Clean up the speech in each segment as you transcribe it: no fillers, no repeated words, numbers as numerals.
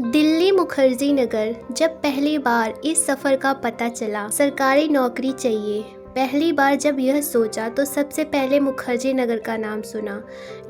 दिल्ली मुखर्जी नगर। जब पहली बार इस सफ़र का पता चला, सरकारी नौकरी चाहिए, पहली बार जब यह सोचा तो सबसे पहले मुखर्जी नगर का नाम सुना।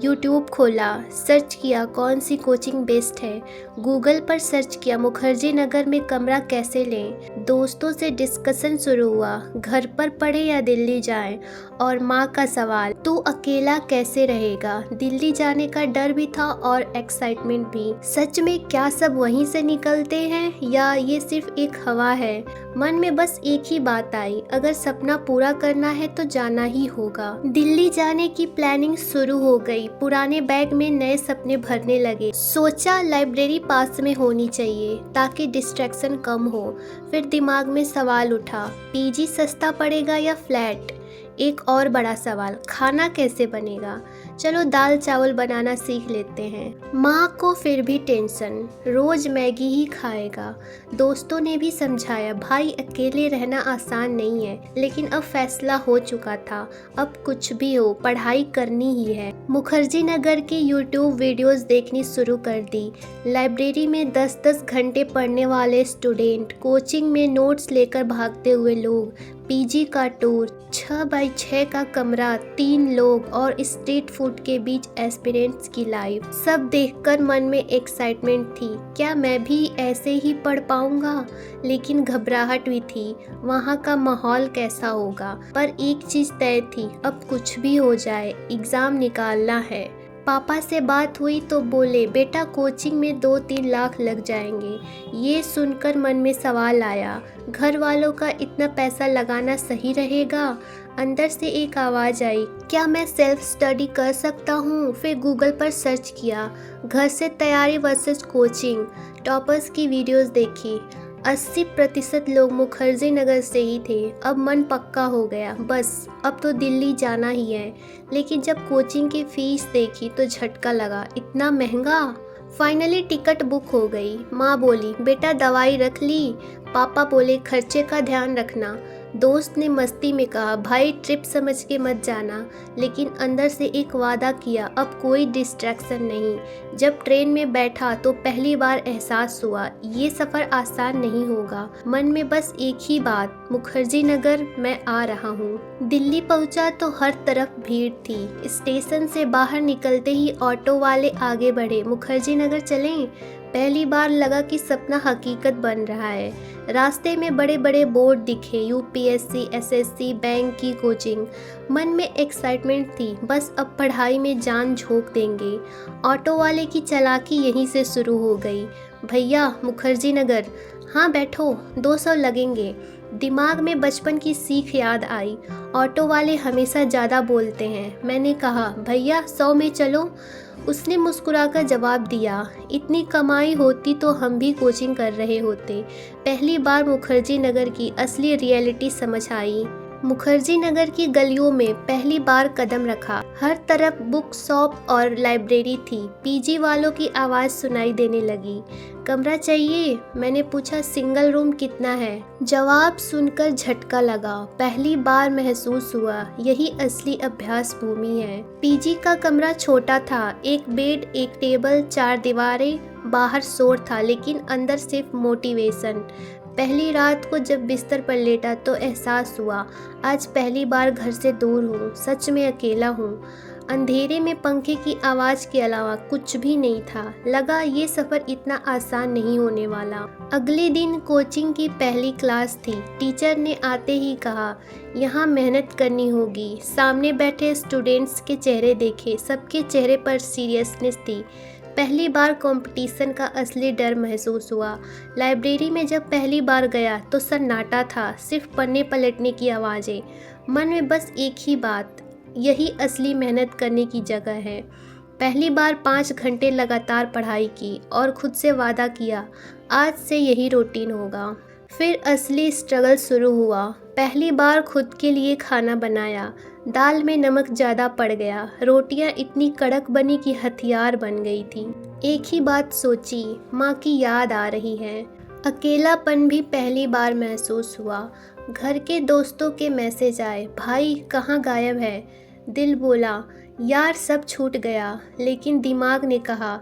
यूट्यूब खोला, सर्च किया कौन सी कोचिंग बेस्ट है। गूगल पर सर्च किया मुखर्जी नगर में कमरा कैसे लें। दोस्तों से डिस्कशन शुरू हुआ, घर पर पढ़े या दिल्ली जाएं। और माँ का सवाल, तू अकेला कैसे रहेगा। दिल्ली जाने का डर भी था और एक्साइटमेंट भी। सच में क्या सब वहीं से निकलते हैं या ये सिर्फ एक हवा है। मन में बस एक ही बात आई, अगर सपना पूरा करना है तो जाना ही होगा। दिल्ली जाने की प्लानिंग शुरू हो गई। पुराने बैग में नए सपने भरने लगे। सोचा लाइब्रेरी पास में होनी चाहिए ताकि डिस्ट्रैक्शन कम हो। फिर दिमाग में सवाल उठा, पीजी सस्ता पड़ेगा या फ्लैट। एक और बड़ा सवाल, खाना कैसे बनेगा। चलो दाल चावल बनाना सीख लेते हैं। माँ को फिर भी टेंशन, रोज मैगी ही खाएगा। दोस्तों ने भी समझाया, भाई अकेले रहना आसान नहीं है। लेकिन अब फैसला हो चुका था, अब कुछ भी हो पढ़ाई करनी ही है। मुखर्जी नगर के यूट्यूब वीडियोस देखनी शुरू कर दी। लाइब्रेरी में 10-10 घंटे पढ़ने वाले स्टूडेंट, कोचिंग में नोट्स लेकर भागते हुए लोग, पीजी का टूर, 6x6 का कमरा, 3 लोग और स्ट्रीट फूड के बीच एस्पिरेंट्स की लाइफ। सब देखकर मन में एक्साइटमेंट थी, क्या मैं भी ऐसे ही पढ़ पाऊंगा। लेकिन घबराहट भी थी, वहाँ का माहौल कैसा होगा। पर एक चीज़ तय थी, अब कुछ भी हो जाए एग्ज़ाम निकालना है। पापा से बात हुई तो बोले, बेटा कोचिंग में 2-3 लाख लग जाएंगे। ये सुनकर मन में सवाल आया, घर वालों का इतना पैसा लगाना सही रहेगा। अंदर से एक आवाज़ आई, क्या मैं सेल्फ स्टडी कर सकता हूँ। फिर गूगल पर सर्च किया, घर से तैयारी वर्सेस कोचिंग, टॉपर्स की वीडियोस देखी। 80% लोग मुखर्जी नगर से ही थे। अब मन पक्का हो गया, बस अब तो दिल्ली जाना ही है। लेकिन जब कोचिंग की फीस देखी तो झटका लगा, इतना महंगा। फाइनली टिकट बुक हो गई। माँ बोली, बेटा दवाई रख ली। पापा बोले, खर्चे का ध्यान रखना। दोस्त ने मस्ती में कहा, भाई ट्रिप समझ के मत जाना। लेकिन अंदर से एक वादा किया, अब कोई डिस्ट्रैक्शन नहीं। जब ट्रेन में बैठा तो पहली बार एहसास हुआ, ये सफ़र आसान नहीं होगा। मन में बस एक ही बात, मुखर्जी नगर मैं आ रहा हूँ। दिल्ली पहुँचा तो हर तरफ भीड़ थी। स्टेशन से बाहर निकलते ही ऑटो वाले आगे बढ़े, मुखर्जी नगर चलें। पहली बार लगा कि सपना हकीकत बन रहा है। रास्ते में बड़े बड़े बोर्ड दिखे, यूपीएससी, एसएससी, बैंक की कोचिंग। मन में एक्साइटमेंट थी, बस अब पढ़ाई में जान झोंक देंगे। ऑटो वाले की चालाकी यहीं से शुरू हो गई, भैया मुखर्जी नगर। हाँ बैठो, 200 लगेंगे। दिमाग में बचपन की सीख याद आई, ऑटो वाले हमेशा ज़्यादा बोलते हैं। मैंने कहा, भैया 100 में चलो। उसने मुस्कुराकर जवाब दिया, इतनी कमाई होती तो हम भी कोचिंग कर रहे होते। पहली बार मुखर्जी नगर की असली रियलिटी समझ आई। मुखर्जी नगर की गलियों में पहली बार कदम रखा। हर तरफ बुक शॉप और लाइब्रेरी थी। पीजी वालों की आवाज़ सुनाई देने लगी, कमरा चाहिए। मैंने पूछा, सिंगल रूम कितना है। जवाब सुनकर झटका लगा। पहली बार महसूस हुआ, यही असली अभ्यास भूमि है। पीजी का कमरा छोटा था, एक बेड, एक टेबल, 4 दीवारें। बाहर शोर था लेकिन अंदर सिर्फ मोटिवेशन। पहली रात को जब बिस्तर पर लेटा तो एहसास हुआ, आज पहली बार घर से दूर हूँ, सच में अकेला हूँ। अंधेरे में पंखे की आवाज़ के अलावा कुछ भी नहीं था। लगा ये सफ़र इतना आसान नहीं होने वाला। अगले दिन कोचिंग की पहली क्लास थी। टीचर ने आते ही कहा, यहाँ मेहनत करनी होगी। सामने बैठे स्टूडेंट्स के चेहरे देखे, सबके चेहरे पर सीरियसनेस थी। पहली बार कंपटीशन का असली डर महसूस हुआ। लाइब्रेरी में जब पहली बार गया तो सन्नाटा था, सिर्फ पन्ने पलटने की आवाज़ें। मन में बस एक ही बात, यही असली मेहनत करने की जगह है। पहली बार 5 घंटे लगातार पढ़ाई की और खुद से वादा किया, आज से यही रूटीन होगा। फिर असली स्ट्रगल शुरू हुआ। पहली बार खुद के लिए खाना बनाया। दाल में नमक ज़्यादा पड़ गया। रोटियां इतनी कड़क बनी कि हथियार बन गई थी। एक ही बात सोची, माँ की याद आ रही है। अकेलापन भी पहली बार महसूस हुआ। घर के दोस्तों के मैसेज आए, भाई कहाँ गायब है। दिल बोला, यार सब छूट गया। लेकिन दिमाग ने कहा,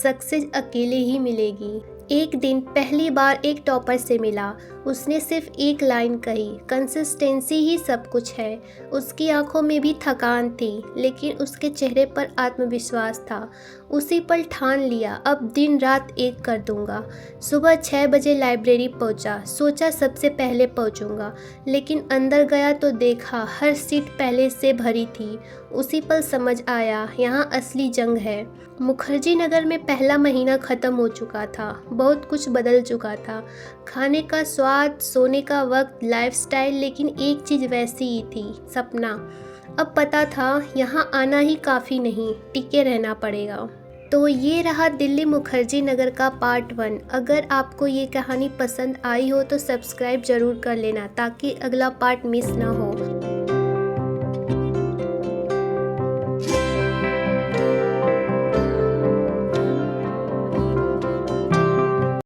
सक्सेस अकेले ही मिलेगी। एक दिन पहली बार एक टॉपर से मिला। उसने सिर्फ एक लाइन कही, कंसिस्टेंसी ही सब कुछ है। उसकी आंखों में भी थकान थी, लेकिन उसके चेहरे पर आत्मविश्वास था। उसी पल ठान लिया, अब दिन रात एक कर दूंगा। सुबह 6 बजे लाइब्रेरी पहुंचा। सोचा सबसे पहले पहुंचूंगा, लेकिन अंदर गया तो देखा हर सीट पहले से भरी थी। उसी पल समझ आया, यहाँ असली जंग है। मुखर्जी नगर में पहला महीना ख़त्म हो चुका था। बहुत कुछ बदल चुका था, खाने का स्वाद, सोने का वक्त, लाइफस्टाइल, लेकिन एक चीज़ वैसी ही थी, सपना। अब पता था यहाँ आना ही काफ़ी नहीं, टिके रहना पड़ेगा। तो ये रहा दिल्ली मुखर्जी नगर का पार्ट 1। अगर आपको ये कहानी पसंद आई हो तो सब्सक्राइब ज़रूर कर लेना ताकि अगला पार्ट मिस ना हो।